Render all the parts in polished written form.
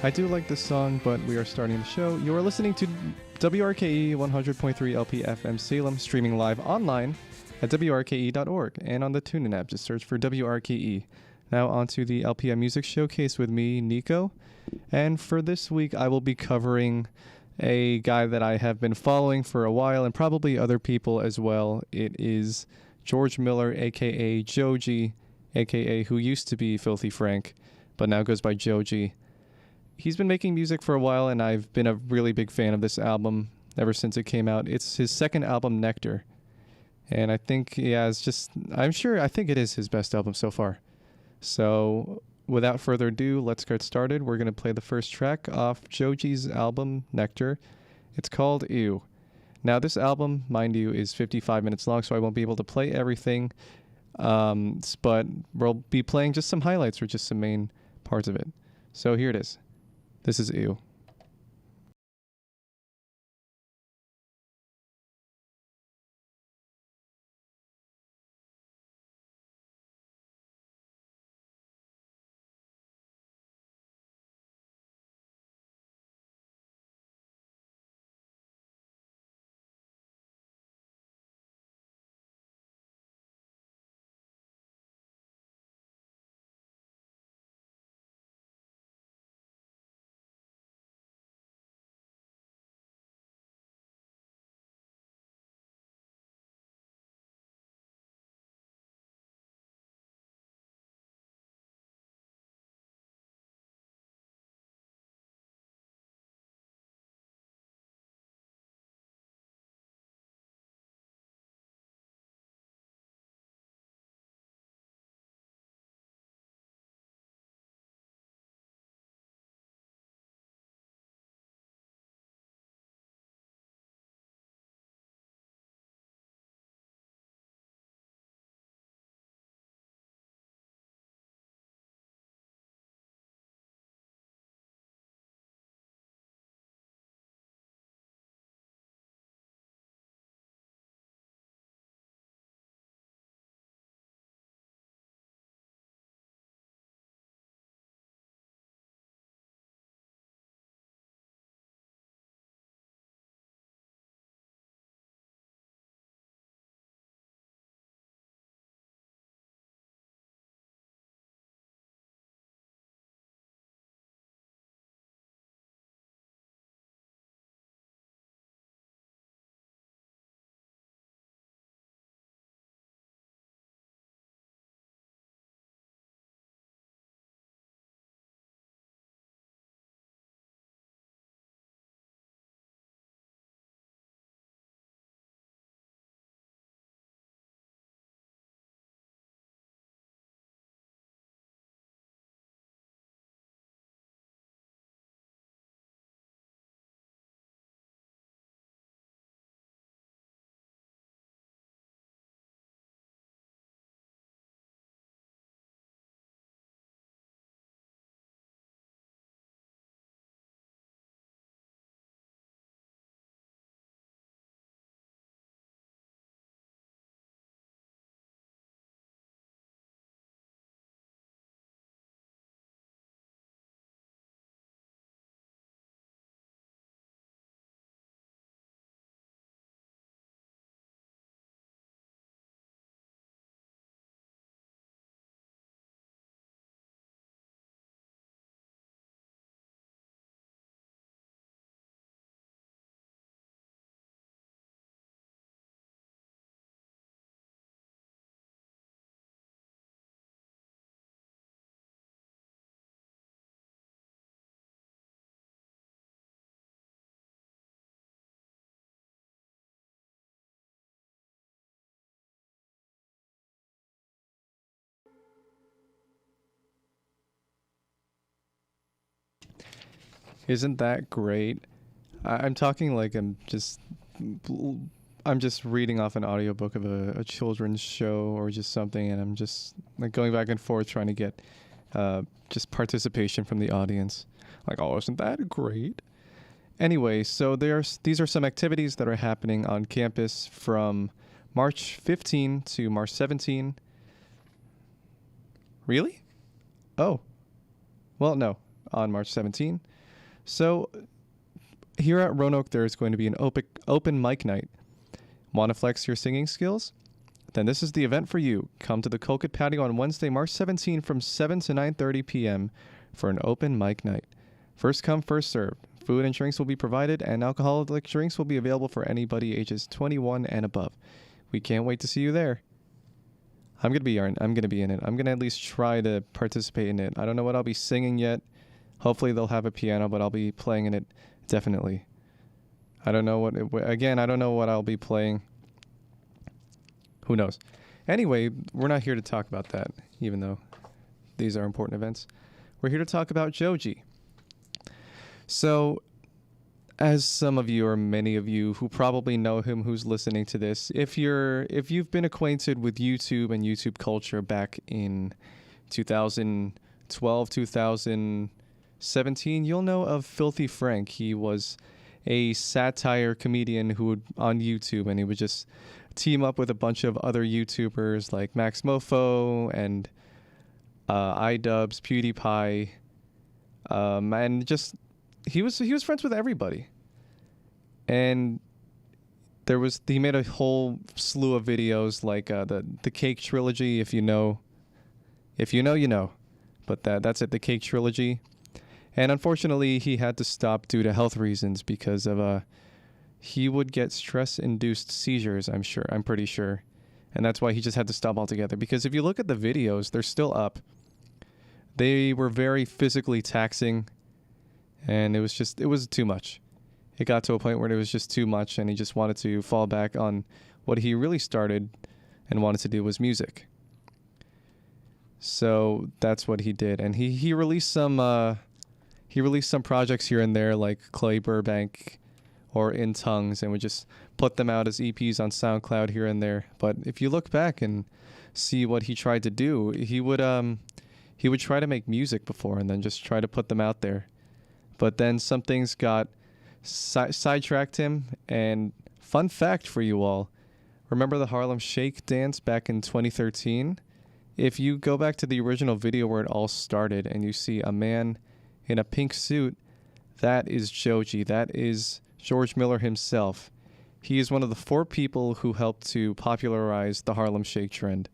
I do like this song, but we are starting the show. You are listening to WRKE 100.3 LP.FM Salem, streaming live online at WRKE.org and on the TuneIn app. Just search for WRKE. Now onto the LP.M Music Showcase with me, Nico. And for this week, I will be covering a guy that I have been following for a while, and probably other people as well. It is George Miller, a.k.a. Joji, a.k.a. who used to be Filthy Frank, but now goes by Joji. He's been making music for a while, and I've been a really big fan of this album ever since it came out. It's his second album, Nectar. And I think he has I think it is his best album so far. So without further ado, let's get started. We're going to play the first track off Joji's album, Nectar. It's called Ew. Now, this album, mind you, is 55 minutes long, so I won't be able to play everything. But we'll be playing just some highlights or just some main parts of it. So here it is. This is Ew. Isn't that great? I'm talking like I'm just reading off an audiobook of a children's show or just something, and I'm just like going back and forth trying to get just participation from the audience. Like, oh, isn't that great? Anyway, so these are some activities that are happening on campus from March 15 to March 17. Really? Oh. Well, no. on March 17. So here at Roanoke, there is going to be an open mic night. Want to flex your singing skills? Then this is the event for you. Come to the Colquitt Patio on Wednesday, March 17 from 7 to 9:30 p.m. for an open mic night. First come, first served. Food and drinks will be provided, and alcoholic drinks will be available for anybody ages 21 and above. We can't wait to see you there. I'm gonna be in it. I'm gonna at least try to participate in it. I don't know what I'll be singing yet. Hopefully they'll have a piano, but I'll be playing in it definitely. I don't know what I'll be playing. Who knows? Anyway, we're not here to talk about that, even though these are important events. We're here to talk about Joji. So, as some of you or many of you who probably know him who's listening to this, if you've been acquainted with YouTube and YouTube culture back in 2012, 2017, you'll know of Filthy Frank. He was a satire comedian who would on YouTube, and he would just team up with a bunch of other YouTubers like Max Mofo and iDubbbz, PewDiePie, and just he was friends with everybody. And he made a whole slew of videos like the Cake Trilogy, if you know, you know. But that's it, the Cake Trilogy. And unfortunately, he had to stop due to health reasons because of he would get stress-induced seizures, I'm pretty sure. And that's why he just had to stop altogether. Because if you look at the videos, they're still up. They were very physically taxing, and it was too much. It got to a point where it was just too much, and he just wanted to fall back on what he really started and wanted to do was music. So that's what he did, and he released some projects here and there like Clay Burbank or In Tongues, and would just put them out as EPs on SoundCloud here and there. But if you look back and see what he tried to do, he would try to make music before and then just try to put them out there. But then some things got sidetracked him. And fun fact for you all, remember the Harlem Shake dance back in 2013? If you go back to the original video where it all started and you see a man in a pink suit, that is Joji. That is George Miller himself. He is one of the 4 people who helped to popularize the Harlem Shake trend.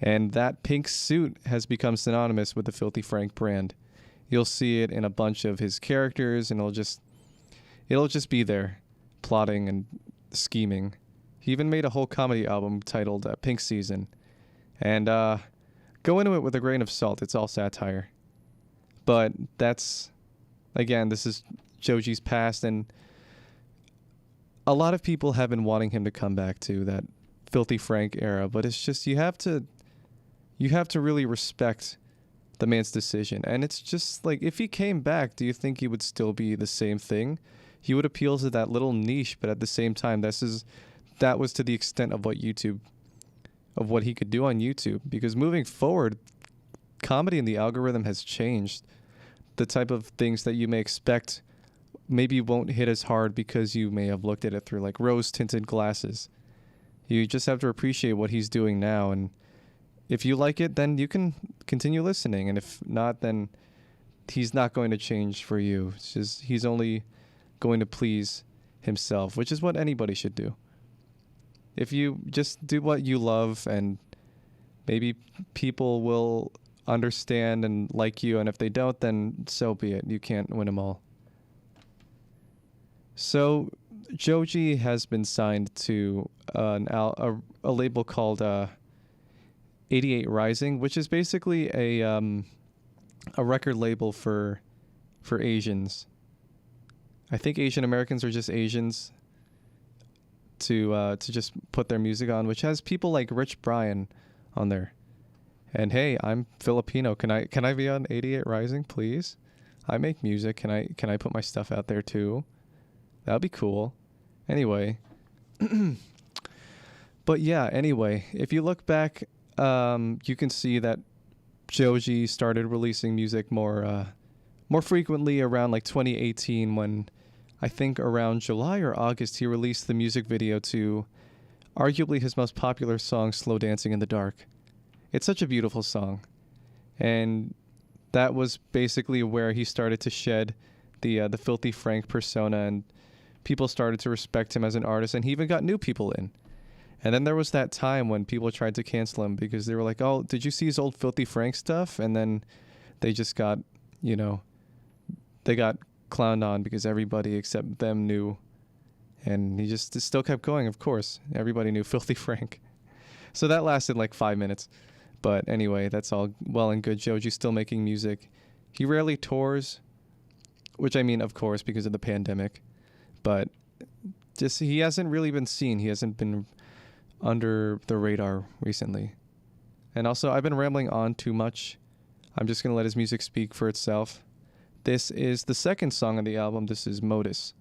And that pink suit has become synonymous with the Filthy Frank brand. You'll see it in a bunch of his characters, and it'll just be there, plotting and scheming. He even made a whole comedy album titled Pink Season. And go into it with a grain of salt. It's all satire. But this is Joji's past, and a lot of people have been wanting him to come back to that Filthy Frank era, but it's just you have to really respect the man's decision. And it's just like, if he came back, do you think he would still be the same thing? He would appeal to that little niche, but at the same time, that was to the extent of what he could do on YouTube. Because moving forward, comedy in the algorithm has changed. The type of things that you may expect maybe won't hit as hard because you may have looked at it through like rose-tinted glasses. You just have to appreciate what he's doing now, and if you like it, then you can continue listening, and if not, then he's not going to change for you. It's just he's only going to please himself, which is what anybody should do. If you just do what you love, and maybe people will understand and like you, and if they don't, then so be it. You can't win them all. So Joji has been signed to a label called 88 Rising, which is basically a record label for Asians. I think Asian Americans are just Asians to just put their music on, which has people like Rich Brian on there. And hey, I'm Filipino. Can I be on 88 Rising, please? I make music. Can I put my stuff out there too? That'd be cool. Anyway. But yeah, anyway, if you look back, you can see that Joji started releasing music more frequently around like 2018, when I think around July or August he released the music video to arguably his most popular song, Slow Dancing in the Dark. It's such a beautiful song. And that was basically where he started to shed the Filthy Frank persona, and people started to respect him as an artist, and he even got new people in. And then there was that time when people tried to cancel him because they were like, "Oh, did you see his old Filthy Frank stuff?" And then they just got, you know, they got clowned on because everybody except them knew. And he just still kept going, of course. Everybody knew Filthy Frank. So that lasted like 5 minutes. But anyway, that's all well and good. Joji's still making music. He rarely tours, which I mean, of course, because of the pandemic. But just he hasn't really been seen. He hasn't been under the radar recently. And also, I've been rambling on too much. I'm just going to let his music speak for itself. This is the second song on the album. This is Modus.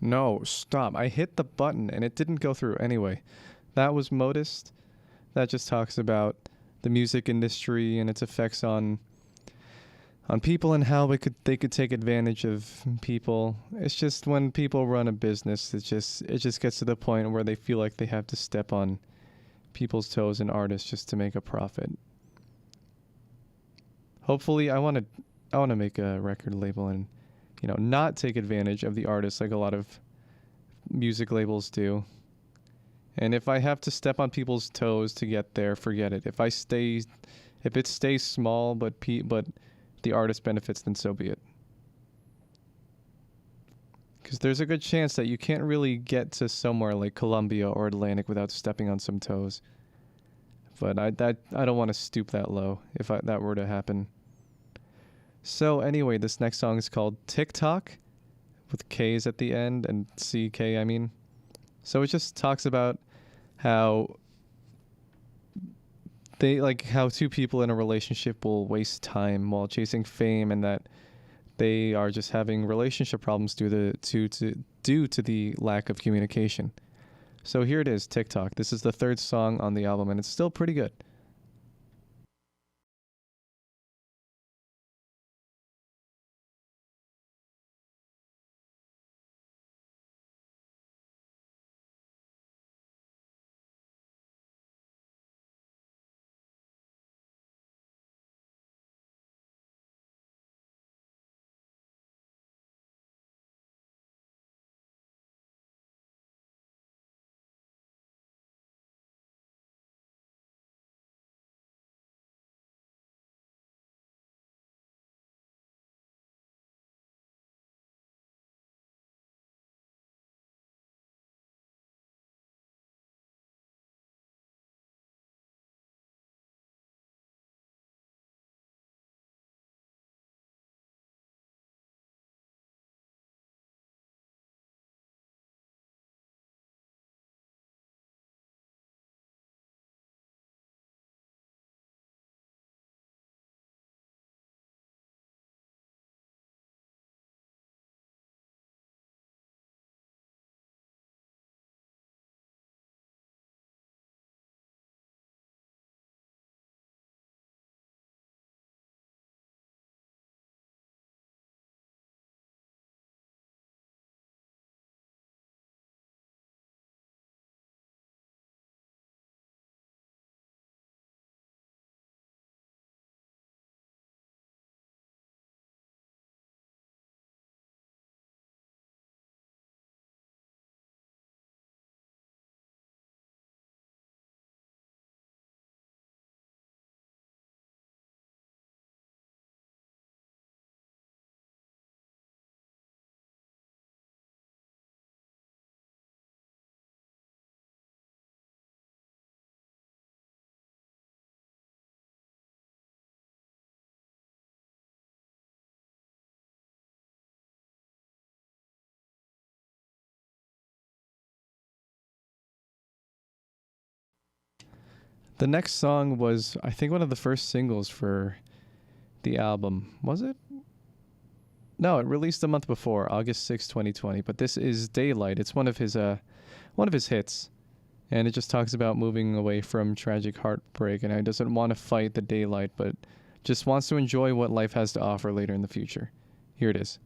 No, stop. I hit the button and it didn't go through anyway. That was Modus. That just talks about the music industry and its effects on people and how they could take advantage of people. It's just when people run a business, it just gets to the point where they feel like they have to step on people's toes and artists just to make a profit. Hopefully, I want to make a record label and not take advantage of the artists like a lot of music labels do. And if I have to step on people's toes to get there, forget it. If I stay If it stays small but the artist benefits, then so be it. Because there's a good chance that you can't really get to somewhere like Columbia or Atlantic without stepping on some toes. But I don't want to stoop that low if that were to happen. So anyway, this next song is called TikTok, with K's at the end and CK, I mean. So it just talks about how how two people in a relationship will waste time while chasing fame, and that they are just having relationship problems due to the lack of communication. So here it is, TikTok. This is the third song on the album, and it's still pretty good. The next song was, I think, one of the first singles for the album. Was it? No, it released a month before, August 6, 2020. But this is Daylight. It's one of his hits, and it just talks about moving away from tragic heartbreak, and he doesn't want to fight the daylight, but just wants to enjoy what life has to offer later in the future. Here it is.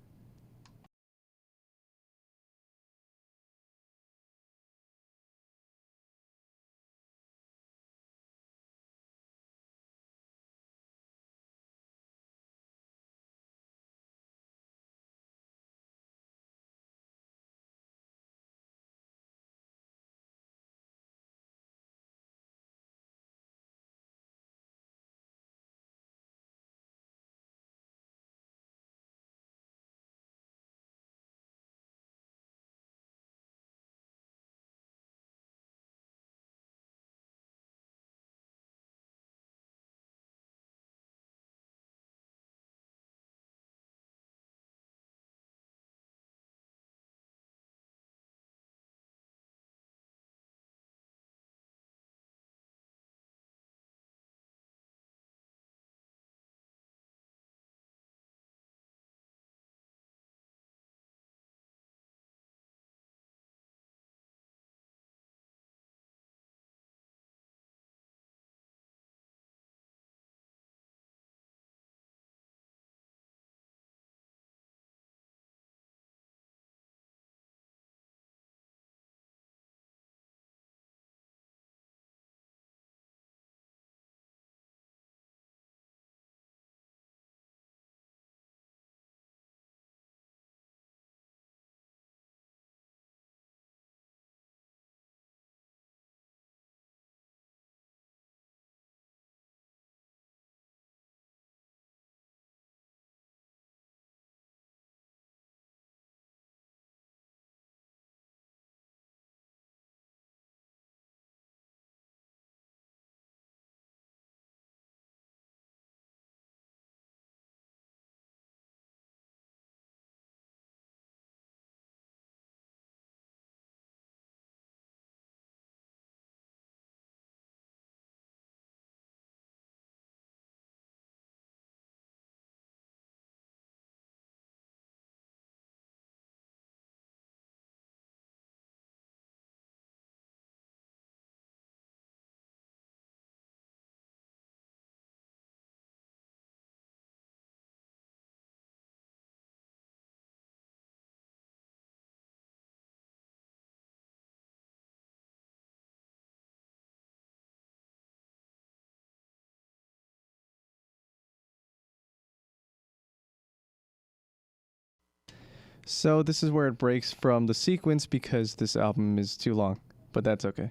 So this is where it breaks from the sequence because this album is too long, but that's okay.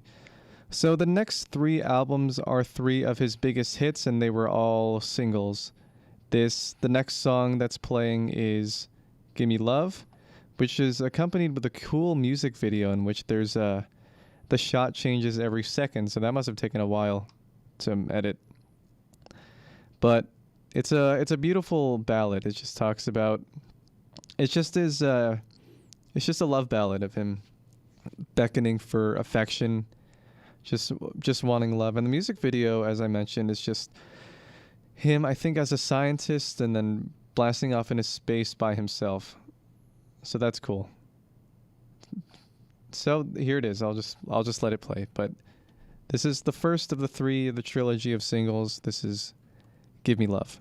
So the next three albums are three of his biggest hits, and they were all singles. The next song that's playing is Gimme Love, which is accompanied with a cool music video in which the shot changes every second, so that must have taken a while to edit. But it's a beautiful ballad. It just talks about it's just a love ballad of him beckoning for affection, just wanting love. And the music video, as I mentioned, is just him, I think, as a scientist and then blasting off into space by himself. So that's cool. So here it is. I'll just let it play. But this is the first of the three of the trilogy of singles. This is Give Me Love.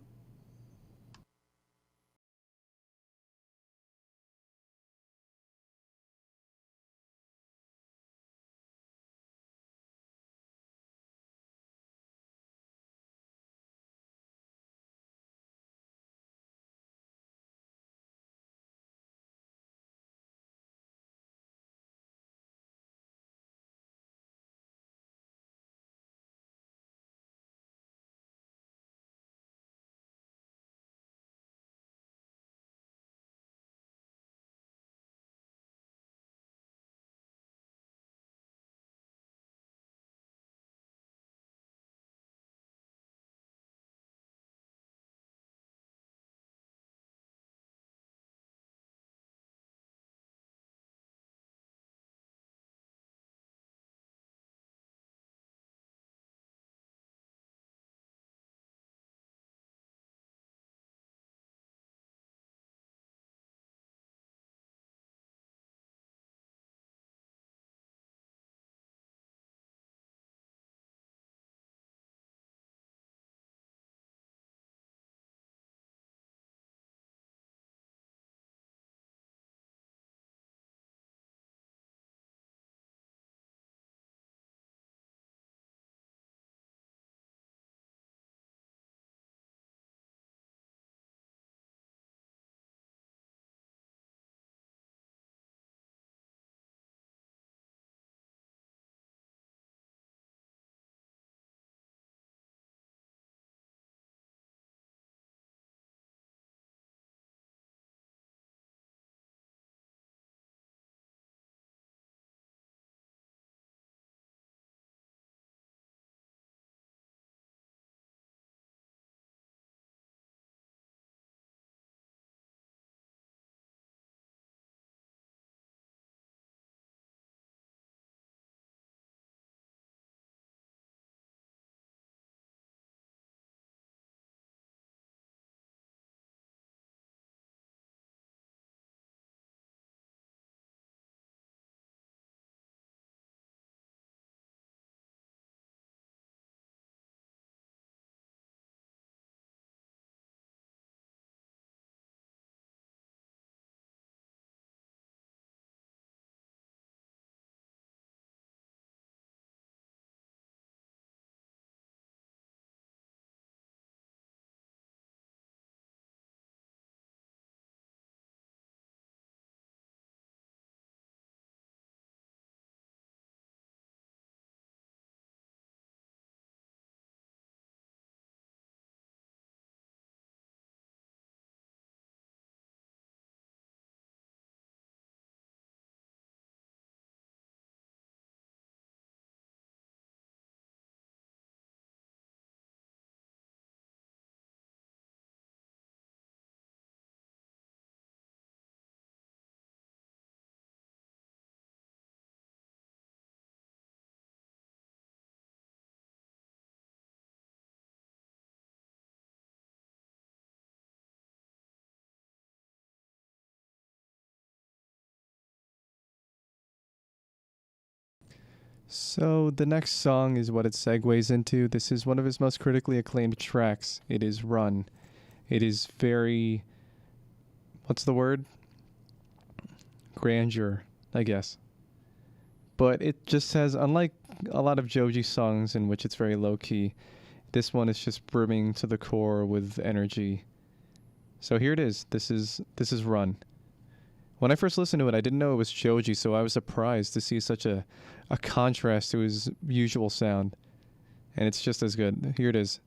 So the next song is what it segues into. This is one of his most critically acclaimed tracks. It is Run. It is very, what's the word? Grandeur, I guess. But it just has, unlike a lot of Joji songs in which it's very low key, this one is just brimming to the core with energy. So here it is. This is Run. When I first listened to it, I didn't know it was Joji, so I was surprised to see such a contrast to his usual sound. And it's just as good. Here it is.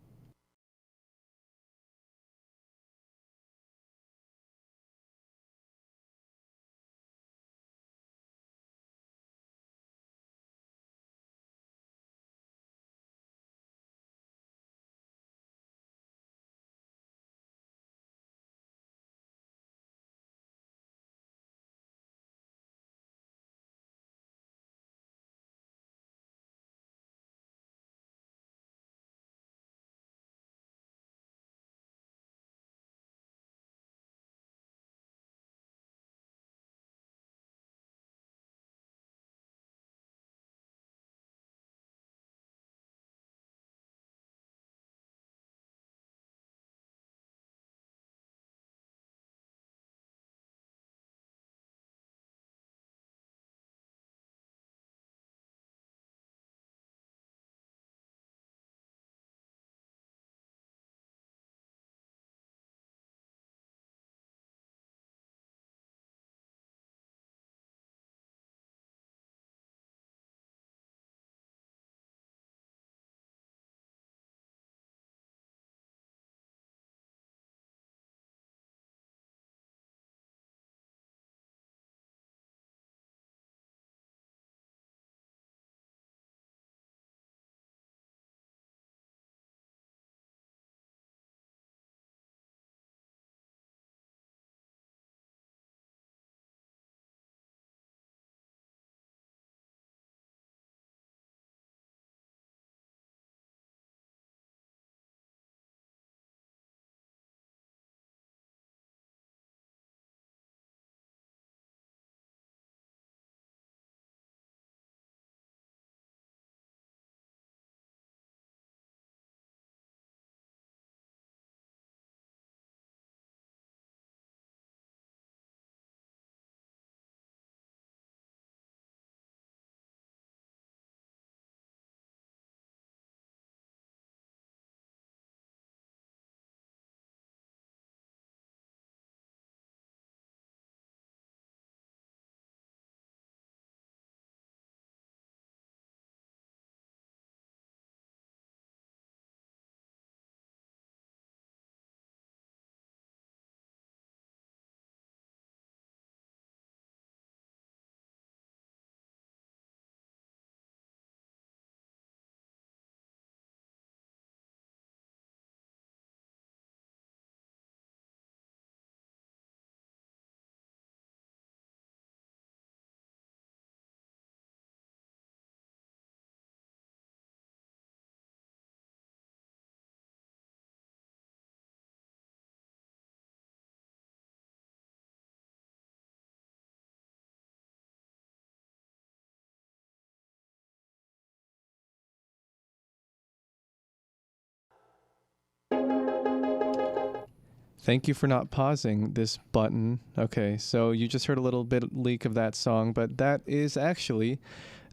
Thank you for not pausing this button. Okay, so you just heard a little bit leak of that song, but that is actually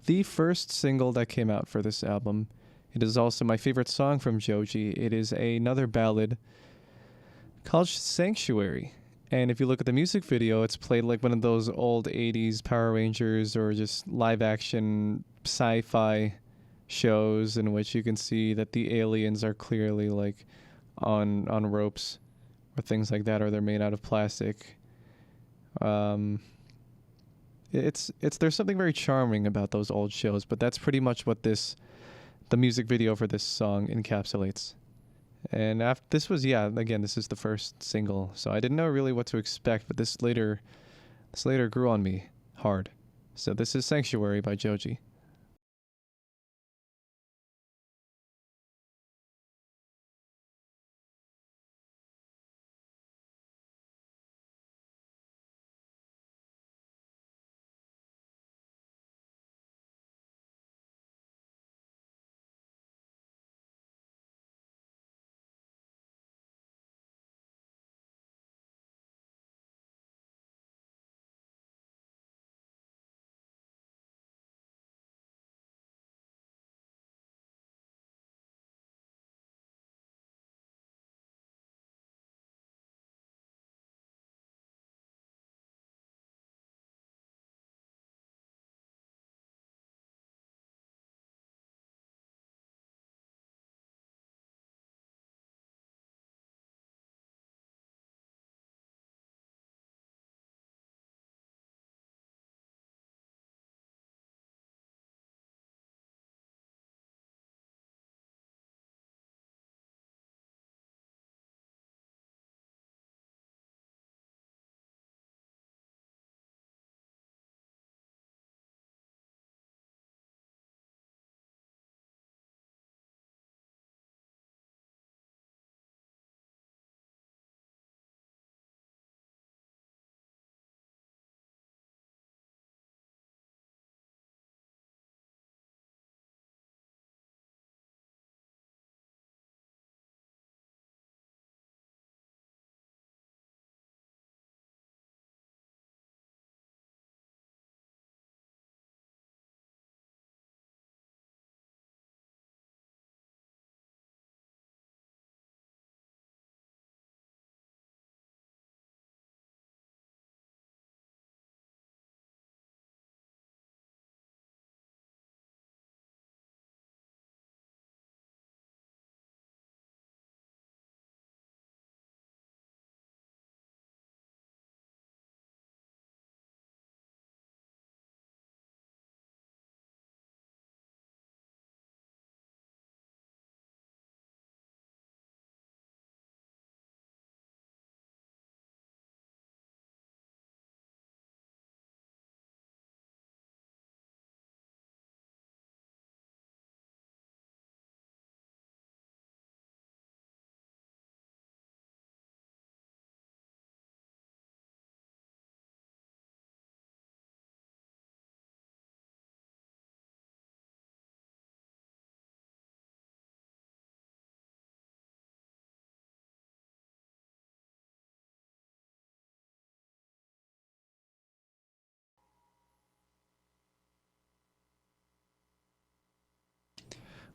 the first single that came out for this album. It is also my favorite song from Joji. It is another ballad called Sanctuary. And if you look at the music video, it's played like one of those old 80s Power Rangers or just live action sci fi shows in which you can see that the aliens are clearly like on ropes or things like that, or they're made out of plastic. Um, it's there's something very charming about those old shows, but that's pretty much what the music video for this song encapsulates. And after this was, yeah, again, this is the first single, so I didn't know really what to expect, but this later grew on me hard. So this is Sanctuary by Joji.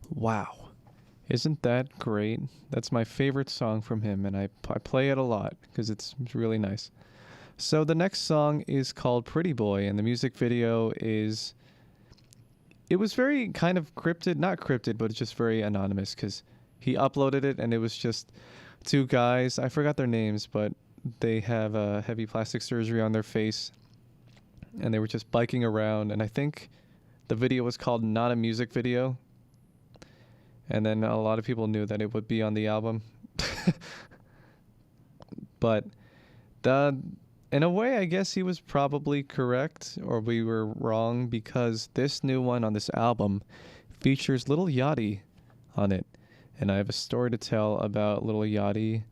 Wow. Isn't that great? That's my favorite song from him, and I play it a lot because it's really nice. So the next song is called Pretty Boy, and the music video is. It was very kind of cryptid, not cryptid, but just very anonymous because he uploaded it and it was just two guys. I forgot their names, but they have heavy plastic surgery on their face and they were just biking around. And I think the video was called Not a Music Video. And then a lot of people knew that it would be on the album. But the in a way, I guess he was probably correct, or we were wrong, because this new one on this album features Lil Yachty on it. And I have a story to tell about Lil Yachty,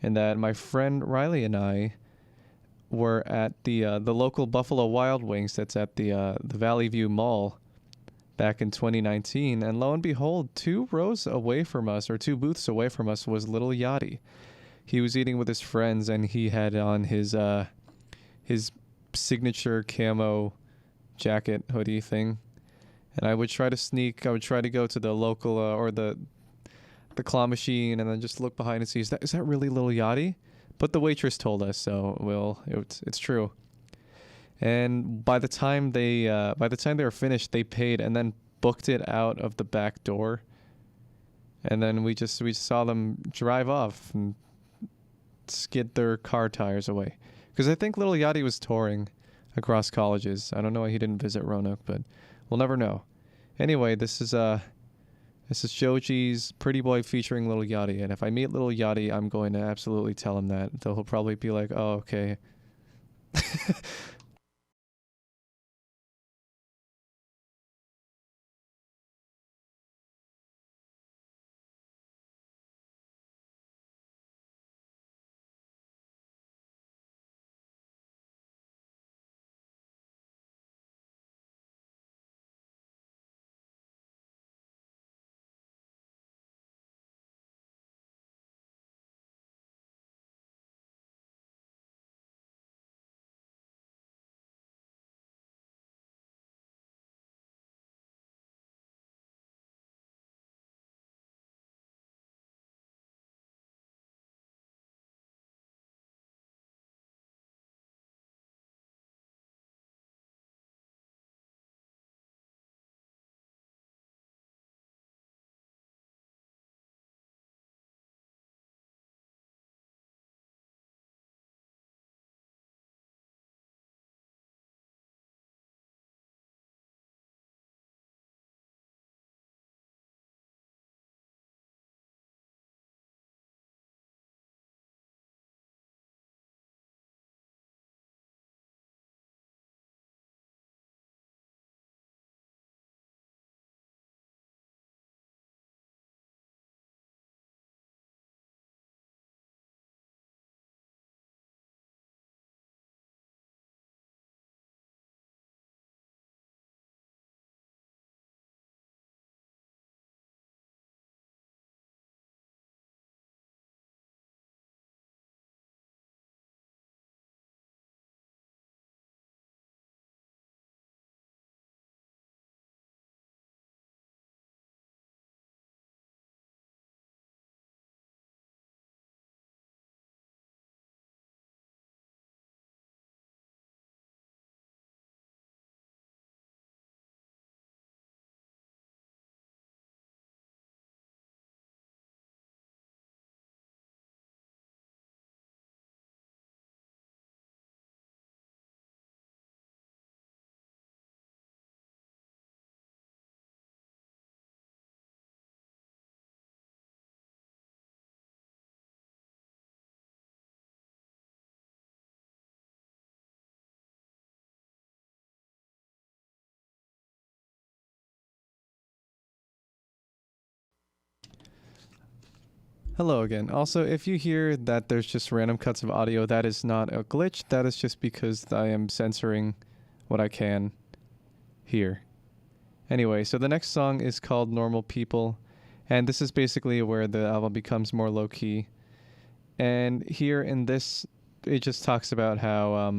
and that my friend Riley and I were at the local Buffalo Wild Wings that's at the Valley View Mall back in 2019, and lo and behold, 2 rows away from us, or 2 booths away from us, was Lil Yachty. He was eating with his friends, and he had on his signature camo jacket hoodie thing. And I would try to go to the local or the claw machine and then just look behind and see, is that really Lil Yachty? But the waitress told us, so it's true. And by the time they were finished, they paid and then booked it out of the back door. And then we saw them drive off and skid their car tires away. Because I think Lil Yachty was touring across colleges. I don't know why he didn't visit Roanoke, but we'll never know. Anyway, this is Joji's Pretty Boy featuring Lil Yachty. And if I meet Lil Yachty, I'm going to absolutely tell him that. Though he'll probably be like, oh, okay. Hello again. Also, if you hear that there's just random cuts of audio, that is not a glitch. That is just because I am censoring what I can hear. Anyway, so the next song is called Normal People, and this is basically where the album becomes more low-key. And here in this, it just talks about how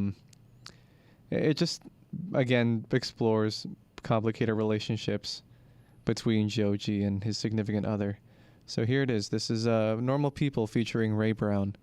it just, again, explores complicated relationships between Joji and his significant other. So here it is. This is Normal People featuring Ray Brown.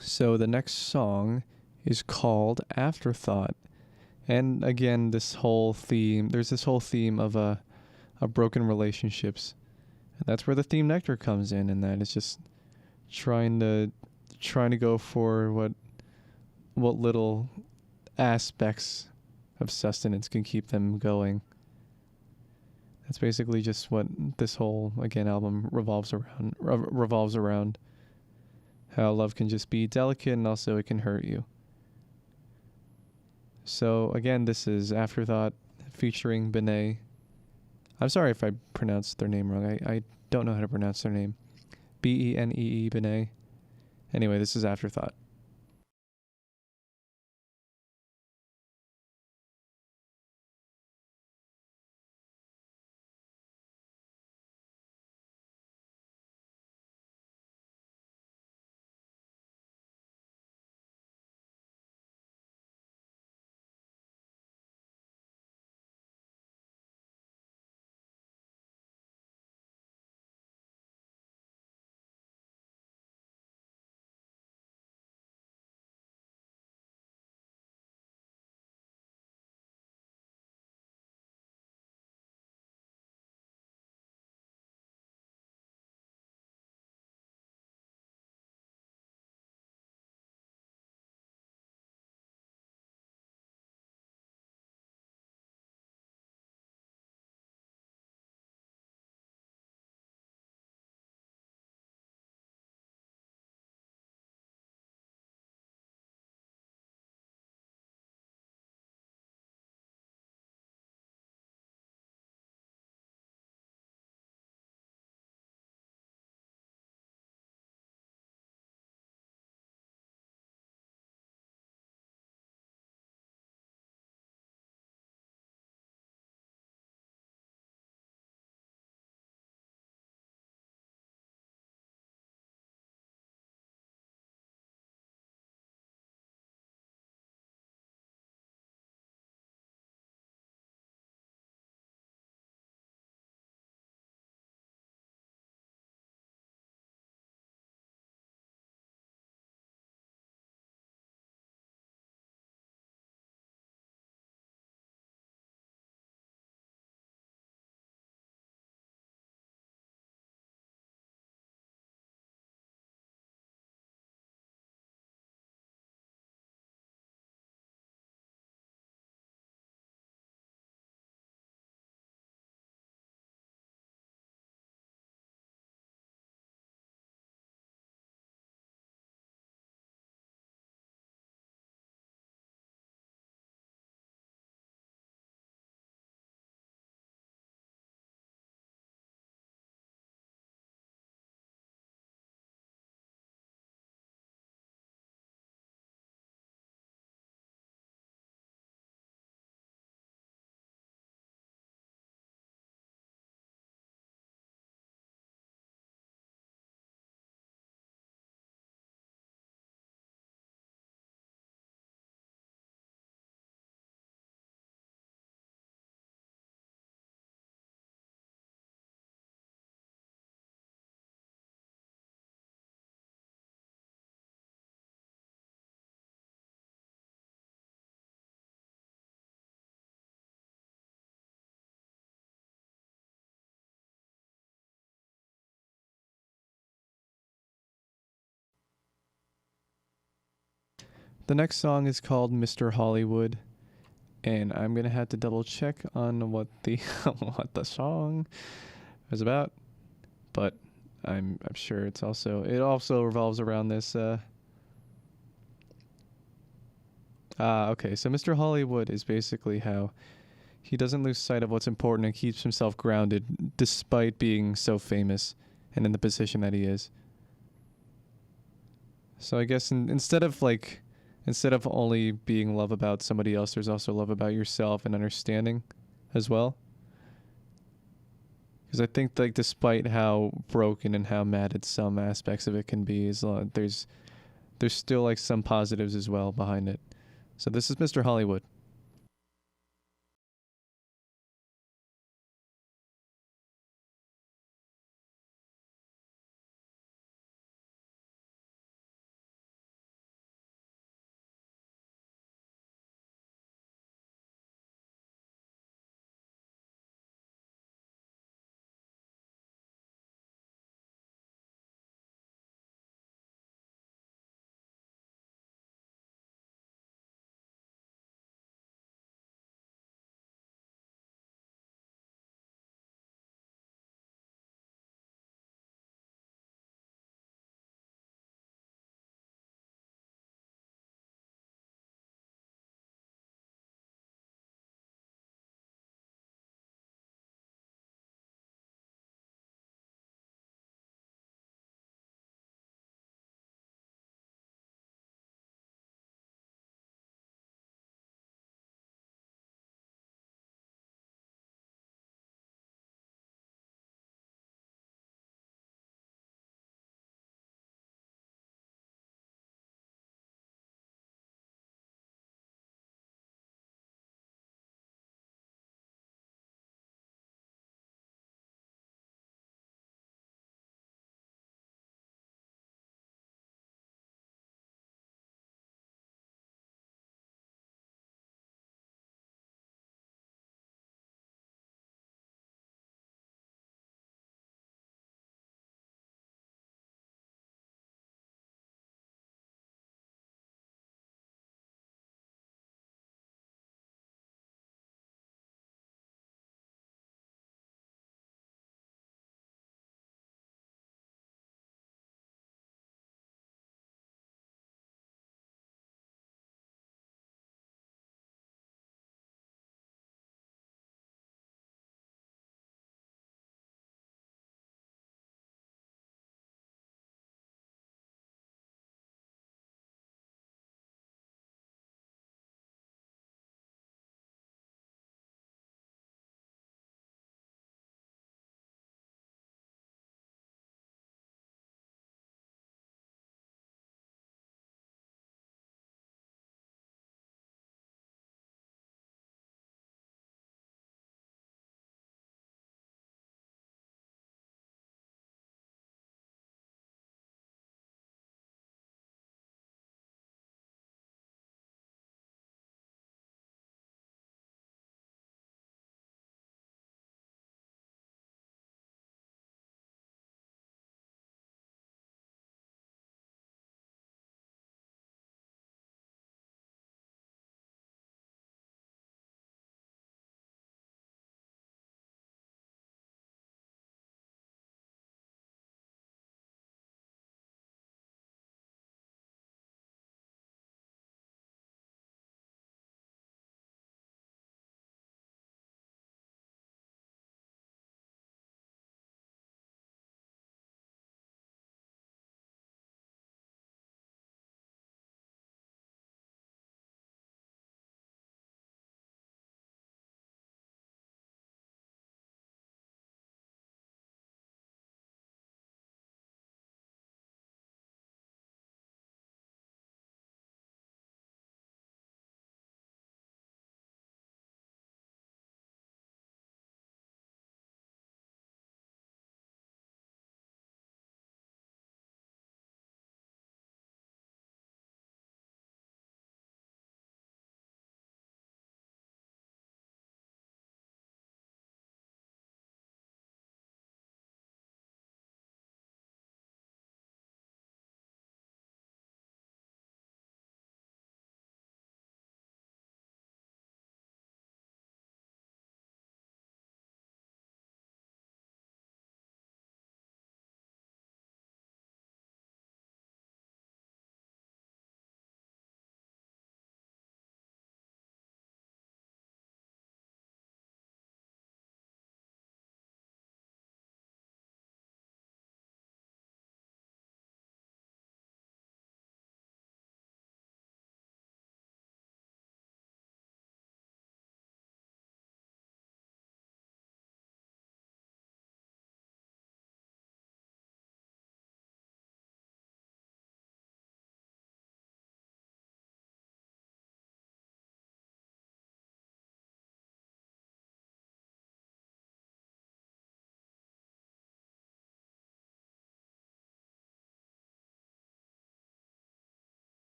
So the next song is called Afterthought. And again, there's this whole theme of broken relationships. And that's where the theme Nectar comes in, and that is just trying to go for what little aspects of sustenance can keep them going. That's basically just what this whole album revolves around. How love can just be delicate and also it can hurt you. So again, this is Afterthought featuring BENEE. I'm sorry if I pronounced their name wrong. I don't know how to pronounce their name. BENEE, BENEE. Anyway, this is Afterthought. The next song is called Mr. Hollywood, and I'm gonna have to double check on what the what the song is about, but I'm sure it also revolves around this. Okay, so Mr. Hollywood is basically how he doesn't lose sight of what's important and keeps himself grounded despite being so famous and in the position that he is. So I guess instead of only being love about somebody else, there's also love about yourself and understanding as well. Because I think like despite how broken and how mad at some aspects of it can be, there's still like some positives as well behind it. So this is Mr. Hollywood.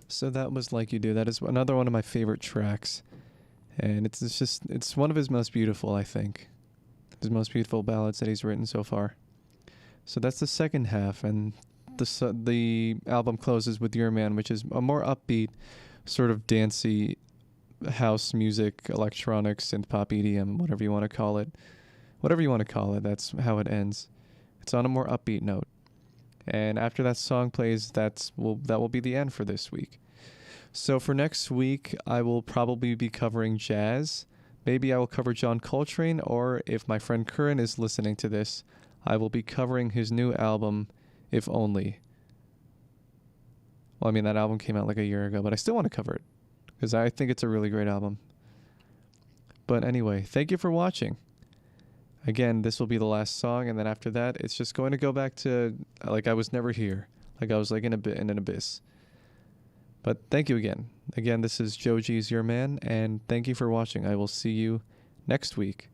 So that was Like You Do. That is another one of my favorite tracks. And it's one of his most beautiful, I think. His most beautiful ballads that he's written so far. So that's the second half, and the album closes with Your Man, which is a more upbeat, sort of dancey house music, electronic, synth pop, EDM, whatever you want to call it. Whatever you want to call it, that's how it ends. It's on a more upbeat note. And after that song plays, that will be the end for this week. So for next week, I will probably be covering jazz. Maybe I will cover John Coltrane, or if my friend Curran is listening to this, I will be covering his new album, If Only. Well, I mean, that album came out like a year ago, but I still want to cover it because I think it's a really great album. But anyway, thank you for watching. Again, this will be the last song, and then after that, it's just going to go back to like I was never here, like I was like in an abyss. But thank you again. Again, this is Joji's Your Man, and thank you for watching. I will see you next week.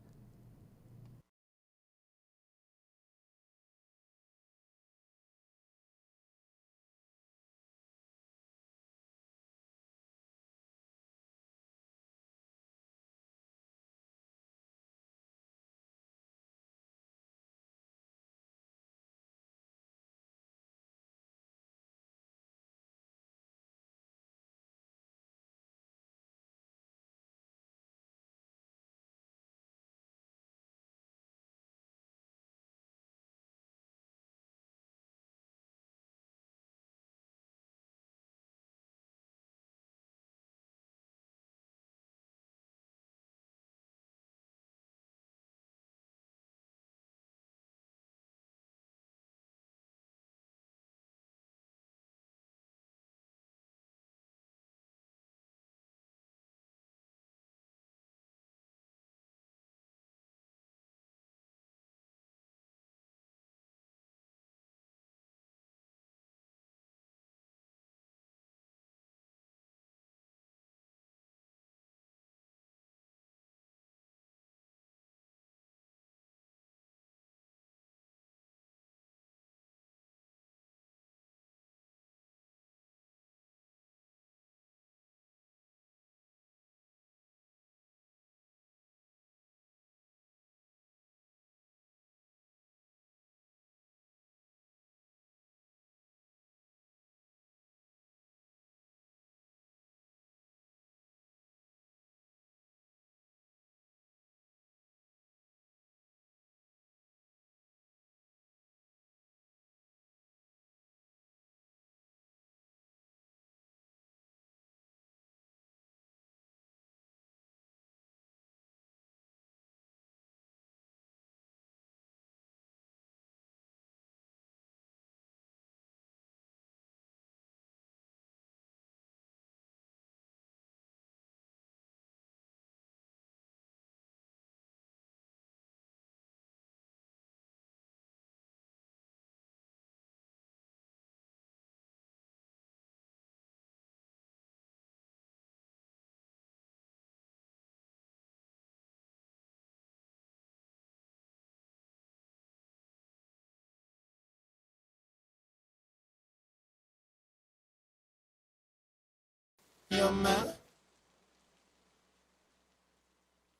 Your man.